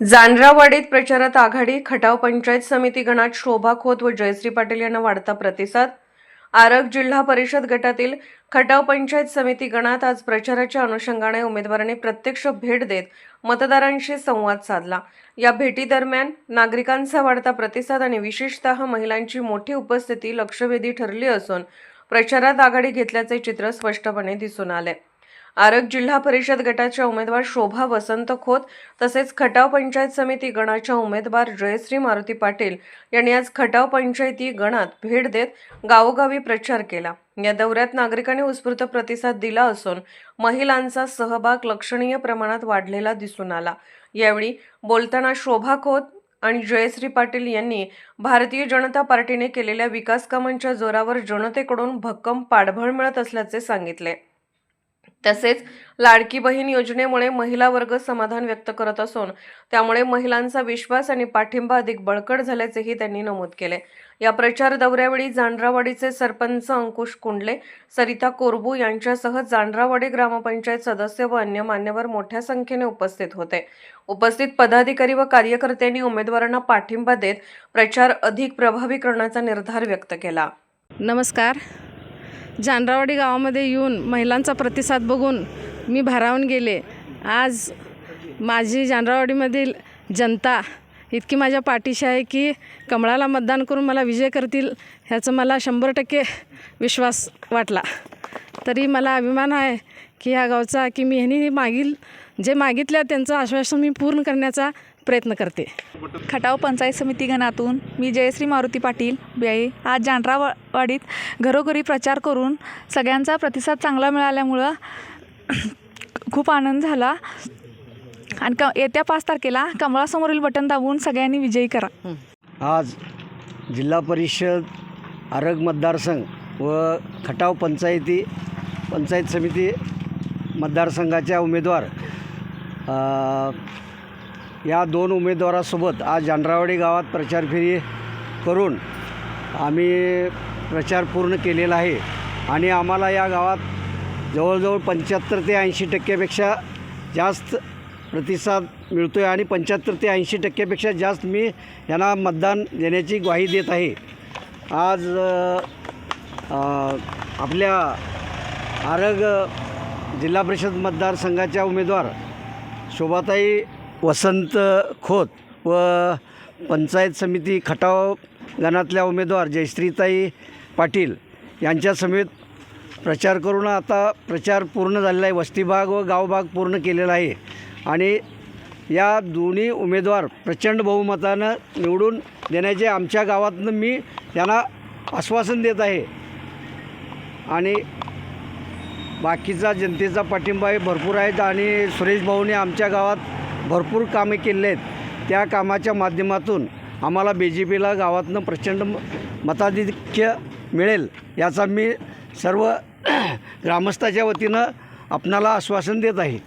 जानरावाडीत प्रचारात आघाडी, खटाव पंचायत समिती गणात शोभा खोत व जयश्री पाटील यांना वाढता प्रतिसाद। आरग जिल्हा परिषद गटातील खटाव पंचायत समिती गणात आज प्रचाराच्या अनुषंगाने उमेदवारांनी प्रत्यक्ष भेट देत मतदारांशी संवाद साधला। या भेटीदरम्यान नागरिकांचा वाढता प्रतिसाद आणि विशेषतः महिलांची मोठी उपस्थिती लक्षवेधी ठरली असून प्रचारात आघाडी घेतल्याचे चित्र स्पष्टपणे दिसून आले। आरग जिल्हा परिषद गटाच्या उमेदवार शोभा वसंत खोत तसेच खटाव पंचायत समिती गणाच्या उमेदवार जयश्री मारुती पाटील यांनी आज खटाव पंचायती गणात भेट देत गावोगावी प्रचार केला। या दौऱ्यात नागरिकांनी उत्स्फूर्त प्रतिसाद दिला असून महिलांचा सहभाग लक्षणीय प्रमाणात वाढलेला दिसून आला। यावेळी बोलताना शोभा खोत आणि जयश्री पाटील यांनी भारतीय जनता पार्टीने केलेल्या विकास कामांच्या जोरावर जनतेकडून भक्कम पाठबळ मिळत असल्याचे सांगितले। तसेच लाडकी बहीण योजनेमुळे महिला वर्ग समाधान व्यक्त करत असून त्यामुळे महिलांचा विश्वास आणि पाठिंबा अधिक बळकट झाल्याचेही त्यांनी नमूद केले। या प्रचार दौऱ्यावेळी जानरावाडीचे सरपंच अंकुश कुंडले, सरिता कोरबू यांच्यासह जानरावाडी ग्रामपंचायत सदस्य व अन्य मान्यवर मोठ्या संख्येने उपस्थित होते। उपस्थित पदाधिकारी व कार्यकर्त्यांनी उमेदवारांना पाठिंबा देत प्रचार अधिक प्रभावी करण्याचा निर्धार व्यक्त केला। नमस्कार। जानरावाडी गावामध्ये येऊन महिलांचा प्रतिसाद बघून मी भारावून गेले। आज माझी जानरावाडीमधील जनता इतकी माझ्या पाठीशी आहे की कमळाला मतदान करून मला विजय करतील ह्याचं मला 100% विश्वास वाटला। तरी मला अभिमान आहे की ह्या गावचा की मी ह्यांनी जे मागितलं त्यांचं आश्वासन मी पूर्ण करण्याचा प्रयत्न करते। खटाव पंचायत समिती गणातून मी जयश्री मारुती पाटील बाई आज जानरावाडीत घरोघरी प्रचार करून सगळ्यांचा प्रतिसाद चांगला मिळाल्यामुळं खूप आनंद झाला आणि येत्या 5 तारखेला कमळासमोरील बटन दाबून सगळ्यांनी विजयी करा। आज जिल्हा परिषद आरग मतदारसंघ व खटाव पंचायत समिती मतदारसंघाच्या उमेदवार या 2 उमेदवारासोबत आज जानरावाडी गावात प्रचार फेरी करून आम्ही प्रचार पूर्ण केलेला आहे आणि आम्हाला या गावात जवळजवळ 75 ते 80% जास्त प्रतिसाद मिळतो आहे आणि 75 ते 80% जास्त मी यांना मतदान देण्याची ग्वाही देत आहे। आज आपल्या आरग जिल्हा परिषद मतदारसंघाच्या उमेदवार शोभाताई वसंत खोत व पंचायत समिती खटाव गणातल्या उमेदवार जयश्रीताई पाटील यांच्या समेत प्रचार करून आता प्रचार पूर्ण झालेला आहे। वस्ती भाग व गावभाग पूर्ण केलेला आहे आणि या दोन्ही उमेदवार प्रचंड बहुमतानं निवडून देण्याचे आमच्या गावातनं मी त्यांना आश्वासन देत आहे आणि बाकीचा जनतेचा पाठिंबा भरपूर आहे आणि सुरेश भाऊने आमच्या गावात भरपूर कामे केले आहेत। त्या कामाच्या माध्यमातून आम्हाला BJPला गावातनं प्रचंड मताधिक्य मिळेल याचा मी सर्व ग्रामस्थाच्या वतीनं आपणाला आश्वासन देत आहे।